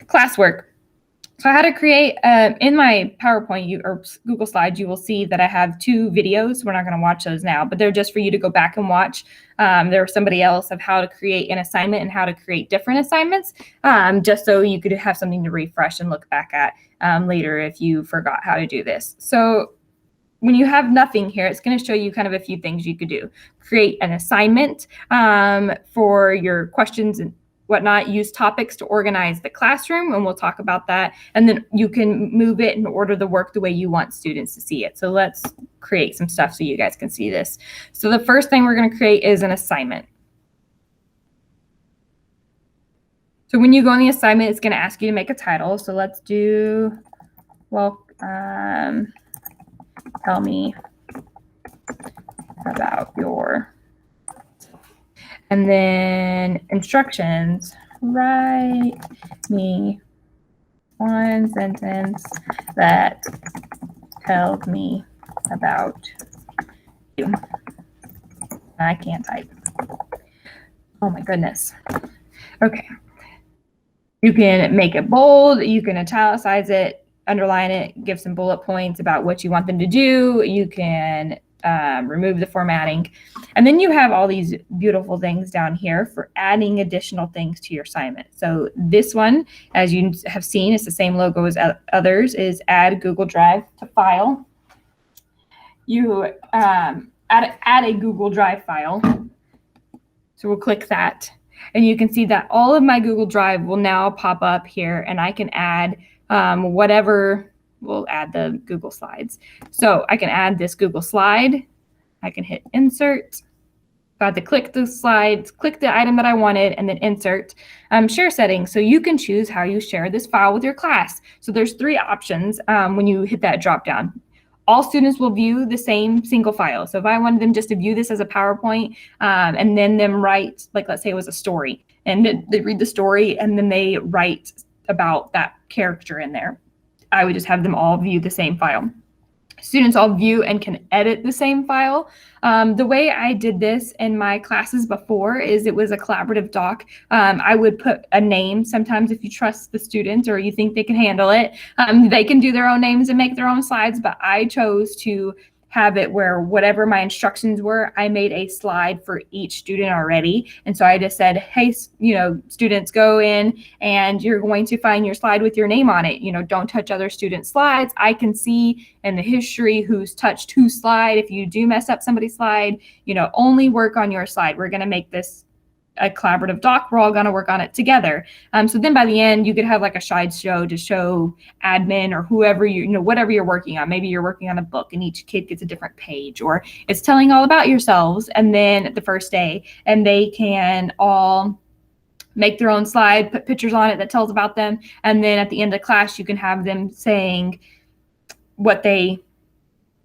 classwork. So I had to create, in my PowerPoint or Google Slides, you will see that I have 2 videos. We're not going to watch those now, but they're just for you to go back and watch. There was somebody else of how to create an assignment and how to create different assignments, just so you could have something to refresh and look back at later if you forgot how to do this. So when you have nothing here, it's going to show you kind of a few things you could do. Create an assignment for your questions and whatnot. Use topics to organize the classroom, and we'll talk about that. And then you can move it and order the work the way you want students to see it. So let's create some stuff so you guys can see this. So the first thing we're going to create is an assignment. So when you go on the assignment, it's going to ask you to make a title. So let's do, well, tell me about your, and then instructions, write me one sentence that tells me about you. I can't type. Oh my goodness. Okay. You can make it bold, you can italicize it, underline it, give some bullet points about what you want them to do. You can remove the formatting. And then you have all these beautiful things down here for adding additional things to your assignment. So this one, as you have seen, it's the same logo as others, is add Google Drive to file. You add a Google Drive file. So we'll click that. And you can see that all of my Google Drive will now pop up here, and I can add whatever. We'll add the Google Slides. So I can add this Google slide. I can hit insert. So I have to click the slides, click the item that I wanted, and then insert. Share settings. So you can choose how you share this file with your class. So there's 3 options when you hit that drop down. All students will view the same single file. So if I wanted them just to view this as a PowerPoint and then them write, like let's say it was a story, and they read the story and then they write about that character in there, I would just have them all view the same file. Students all view and can edit the same file. The way I did this in my classes before is it was a collaborative doc. I would put a name. Sometimes if you trust the student or you think they can handle it, they can do their own names and make their own slides, but I chose to have it where whatever my instructions were, I made a slide for each student already. And so I just said, hey, students, go in and you're going to find your slide with your name on it. Don't touch other students' slides. I can see in the history who's touched whose slide. If you do mess up somebody's slide, only work on your slide. We're going to make this a collaborative doc. We're all going to work on it together. So then by the end, you could have like a slideshow to show admin or whoever whatever you're working on. Maybe you're working on a book and each kid gets a different page, or it's telling all about yourselves. And then the first day, and they can all make their own slide, put pictures on it that tells about them. And then at the end of class, you can have them saying what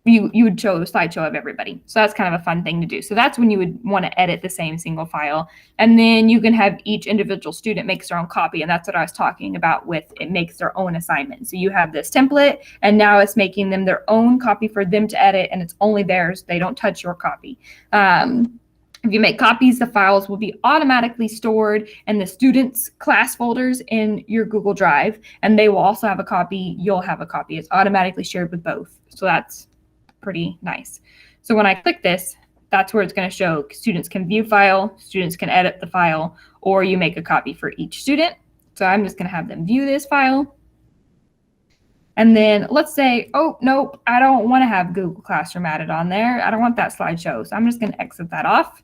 you would show a slideshow of everybody. So that's kind of a fun thing to do. So that's when you would want to edit the same single file. And then you can have each individual student makes their own copy. And that's what I was talking about with it makes their own assignment. So you have this template, and now it's making them their own copy for them to edit, and it's only theirs. They don't touch your copy. If you make copies, the files will be automatically stored in the students' class folders in your Google Drive, and they will also have a copy. You'll have a copy. It's automatically shared with both. So that's pretty nice. So when I click this, that's where it's going to show students can view file, students can edit the file, or you make a copy for each student. So I'm just going to have them view this file. And then let's say, oh, nope, I don't want to have Google Classroom added on there. I don't want that slideshow. So I'm just going to exit that off.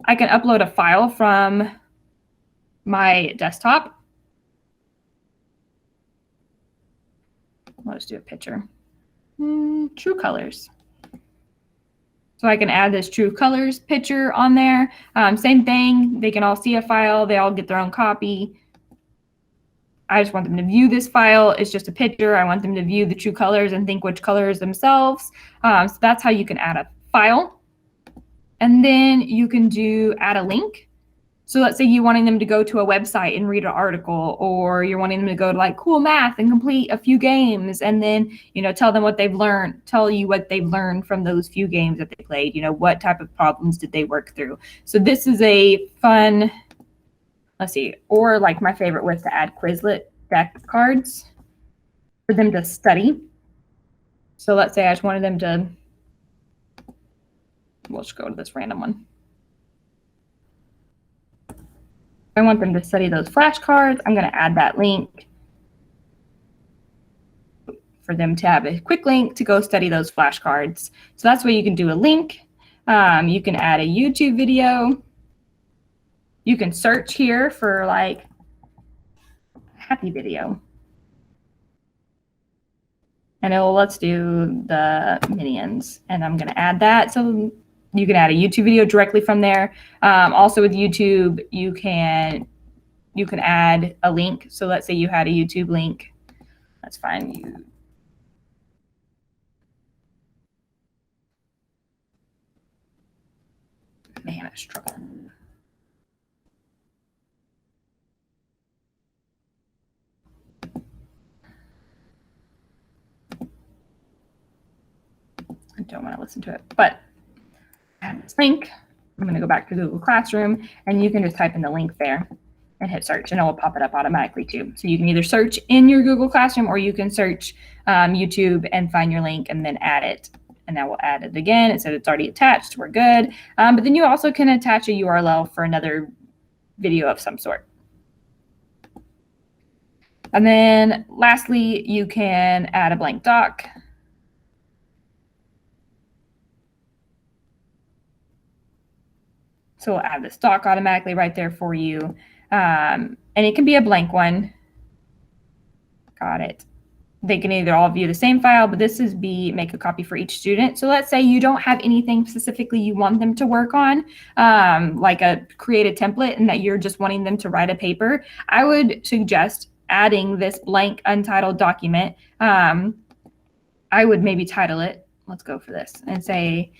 I can upload a file from my desktop. Let's do a picture. True Colors. So I can add this True Colors picture on there. Same thing. They can all see a file. They all get their own copy. I just want them to view this file. It's just a picture. I want them to view the true colors and think which colors themselves. So that's how you can add a file. And then you can add a link. So let's say you're wanting them to go to a website and read an article, or you're wanting them to go to like Cool Math and complete a few games, and then, tell them what they've learned, tell you what they've learned from those few games that they played, what type of problems did they work through. So this is a fun, let's see, or like my favorite was to add Quizlet. deck cards for them to study. So let's say I just wanted them to, we'll just go to this random one. I want them to study those flashcards. I'm going to add that link for them to have a quick link to go study those flashcards. So that's where you can do a link. You can add a YouTube video. You can search here for like happy video. And let's do the Minions. And I'm going to add that. So you can add a YouTube video directly from there. Also with YouTube, you can add a link. So let's say you had a YouTube link. That's fine. Man, I struggle. I don't want to listen to it, but I have this link. I'm going to go back to Google Classroom, and you can just type in the link there and hit search, and it will pop it up automatically too. So you can either search in your Google Classroom, or you can search YouTube and find your link and then add it. And now we'll add it again. It said it's already attached. We're good. But then you also can attach a URL for another video of some sort. And then lastly, you can add a blank doc. So we'll add this doc automatically right there for you. And it can be a blank one. Got it. They can either all view the same file, but this is make a copy for each student. So let's say you don't have anything specifically you want them to work on, like create a template, and that you're just wanting them to write a paper. I would suggest adding this blank untitled document. I would maybe title it, let's go for this, and say,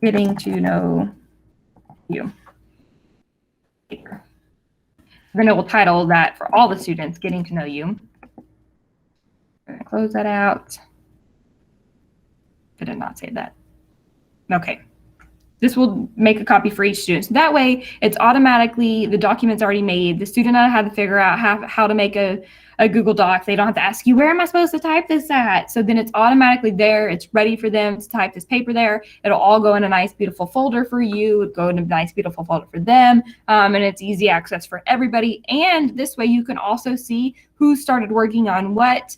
getting to know you. Then it will title that for all the students, getting to know you. I'm going to close that out. Did it not say that? Okay. This will make a copy for each student. So that way, it's automatically, the document's already made. The student knows how to figure out how to make a Google Doc. They don't have to ask you, where am I supposed to type this at? So then it's automatically there. It's ready for them to type this paper there. It'll all go in a nice, beautiful folder for you. It'll go in a nice, beautiful folder for them. And it's easy access for everybody. And this way, you can also see who started working on what.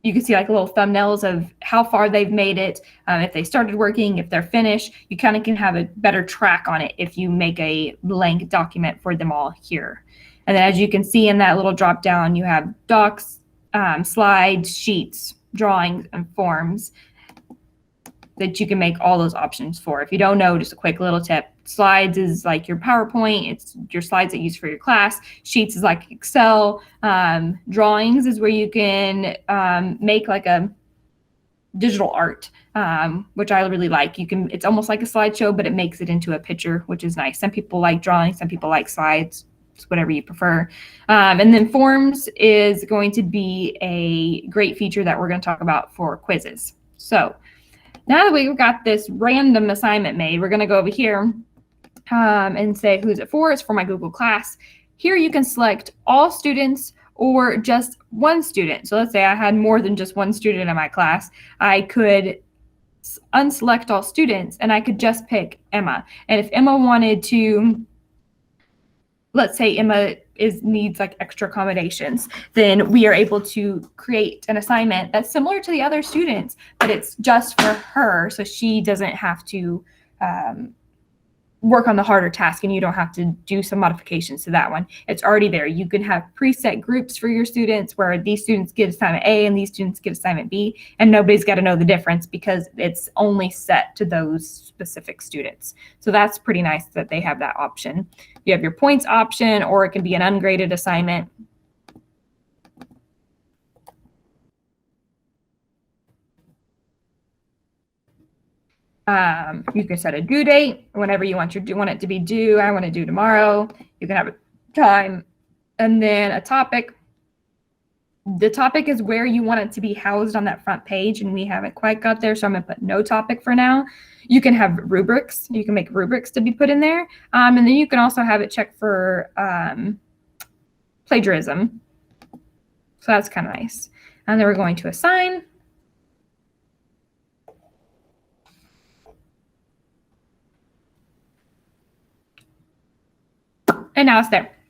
You can see like little thumbnails of how far they've made it, if they started working, if they're finished. You kind of can have a better track on it if you make a blank document for them all here. And then as you can see in that little drop down, you have docs, slides, sheets, drawings, and forms that you can make all those options for. If you don't know, just a quick little tip. Slides is like your PowerPoint. It's your slides that you use for your class. Sheets is like Excel. Drawings is where you can make like a digital art, which I really like. It's almost like a slideshow, but it makes it into a picture, which is nice. Some people like drawings, some people like slides. It's whatever you prefer. And then forms is going to be a great feature that we're going to talk about for quizzes. So now that we've got this random assignment made, we're going to go over here and say, who's it for? It's for my Google Class. Here you can select all students or just one student. So let's say I had more than just one student in my class. I could unselect all students and I could just pick Emma. And if Emma wanted to, let's say Emma needs like extra accommodations, then we are able to create an assignment that's similar to the other students, but it's just for her, so she doesn't have to work on the harder task, and you don't have to do some modifications to that one. It's already there. You can have preset groups for your students where these students get assignment A and these students get assignment B, and nobody's got to know the difference because it's only set to those specific students. So that's pretty nice that they have that option. You have your points option, or it can be an ungraded assignment. You can set a due date whenever you want it to be due. I want to do tomorrow. You can have a time, and then a topic. the topic is where you want it to be housed on that front page, and we haven't quite got there, so I'm going to put no topic for now. You can have rubrics. You can make rubrics to be put in there. And then you can also have it checked for plagiarism. So that's kind of nice. And then we're going to assign. And now it's there.